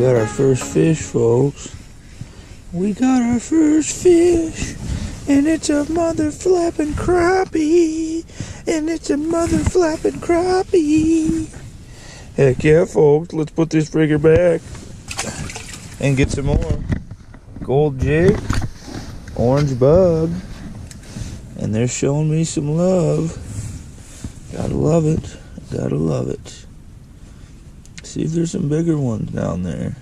got our first fish, folks. We got our first fish, and it's a mother flapping crappie, and it's a mother flapping crappie. Heck yeah, folks, let's put this frigger back and get some more. Gold jig, orange bug, and they're showing me some love. Gotta love it, gotta love it. See if there's some bigger ones down there.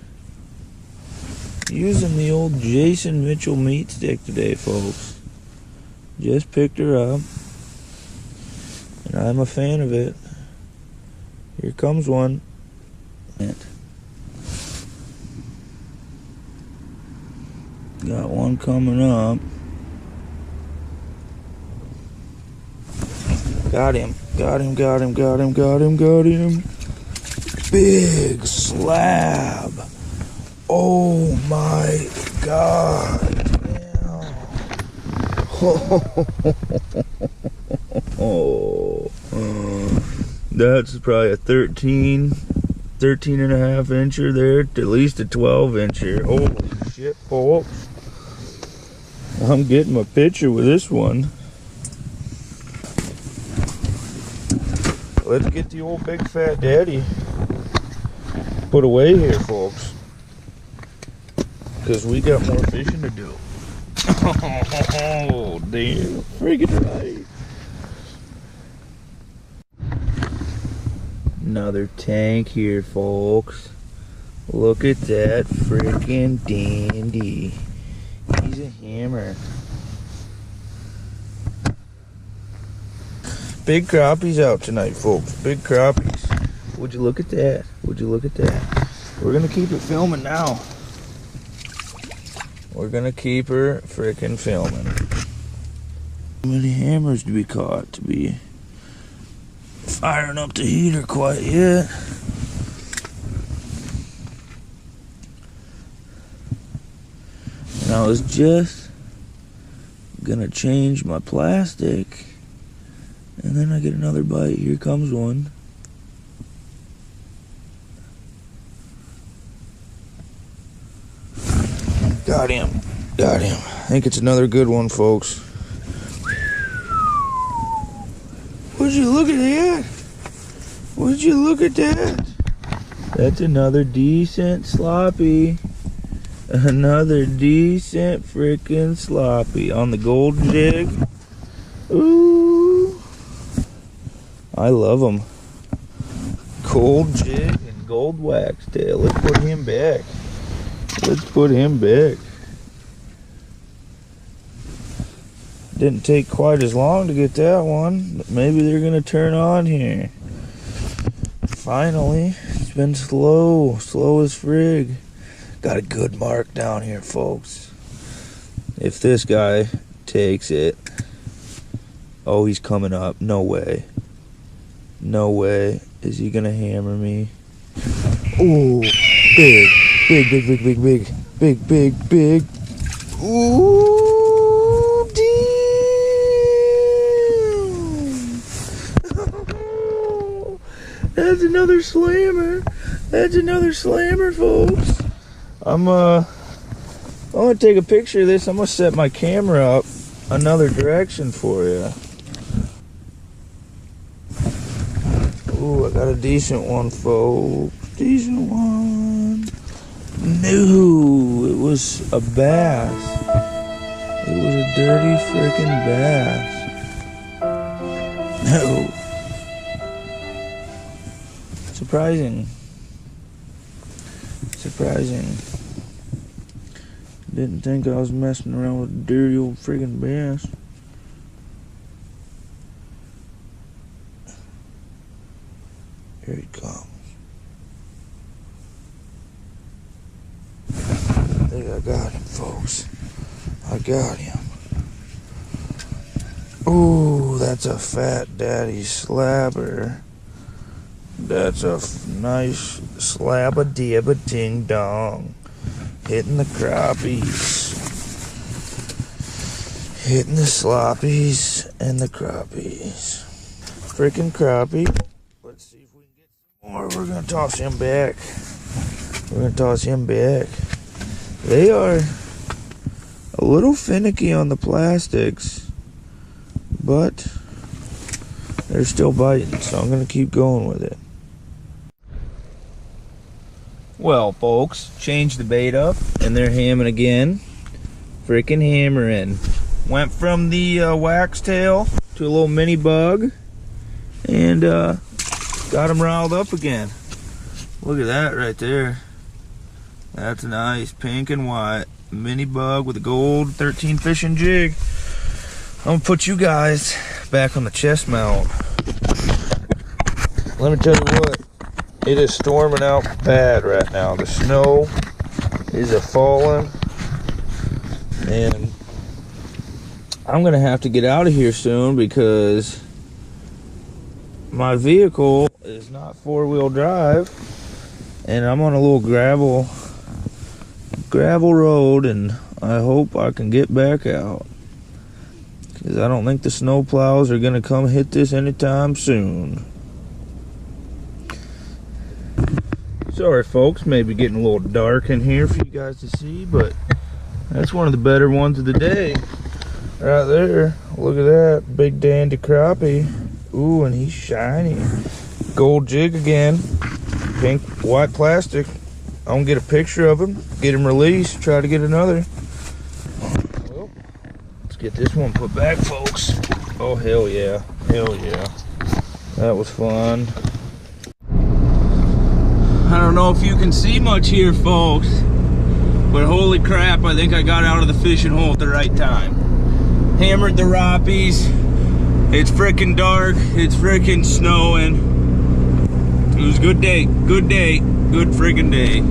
Using the old Jason Mitchell meat stick today, folks. Just picked her up, and I'm a fan of it. Here comes one. Got one coming up. Got him, got him, got him, got him, got him, got him. Big slab. Oh my God. Oh, that's probably a 13 and a half incher there, at least a 12 incher. Holy shit, folks. I'm getting my picture with this one. Let's get the old big fat daddy put away here, folks, because we got more fishing to do. Oh, damn. Freaking right. Another tank here, folks. Look at that freaking dandy. He's a hammer. Big crappies out tonight, folks. Big crappies. Would you look at that? Would you look at that? We're gonna keep it filming now. We're gonna keep her freaking filming. How many hammers to be caught to be firing up the heater quite yet? And I was just gonna change my plastic, and then I get another bite. Here comes one. Got him. Got him. I think it's another good one, folks. Would you look at that? Would you look at that? That's another decent sloppy. Another decent freaking sloppy on the gold jig. Ooh. I love them. Gold jig and gold wax tail. Let's put him back. Let's put him back. Didn't take quite as long to get that one, but maybe they're gonna turn on here. Finally, it's been slow as frig. Got a good mark down here, folks. If this guy takes it, oh, he's coming up. No way. No way. Is he gonna hammer me? Oh, big. Big, big, big, big, big, big, big, big. Ooh, damn! That's another slammer. That's another slammer, folks. I'm gonna take a picture of this. I'm gonna set my camera up another direction for you. Ooh, I got a decent one, folks. Decent one. No, it was a bass. It was a dirty freaking bass. No. Surprising. Surprising. Didn't think I was messing around with a dirty old freaking bass. Here he comes. I think I got him, folks. I got him. Ooh, that's a fat daddy slabber. That's a nice slab-a-dib-a-ding-dong. Hitting the crappies. Hitting the sloppies and the crappies. Freaking crappie. Let's see if we can get some more. We're going to toss him back. We're gonna toss him back. They are a little finicky on the plastics, but they're still biting, so I'm gonna keep going with it. Well, folks, changed the bait up, and they're hammering again. Freaking hammering. Went from the wax tail to a little mini bug, and got them riled up again. Look at that right there. That's nice, pink and white. Mini bug with a gold 13 fishing jig. I'm gonna put you guys back on the chest mount. Let me tell you what, it is storming out bad right now. The snow is a-falling, and I'm gonna have to get out of here soon because my vehicle is not four-wheel drive, and I'm on a little gravel road, and I hope I can get back out because I don't think the snow plows are gonna come hit this anytime soon. Sorry folks, maybe getting a little dark in here for you guys to see, but that's one of the better ones of the day right there. Look at that big dandy crappie. Ooh, and he's shiny. Gold jig again, pink white plastic. I'm gonna get a picture of him, get him released, try to get another. Well, let's get this one put back, folks. Oh, hell yeah, hell yeah. That was fun. I don't know if you can see much here, folks, but holy crap, I think I got out of the fishing hole at the right time. Hammered the rappies. It's freaking dark. It's freaking snowing. It was a good day. Good day. Good freaking day.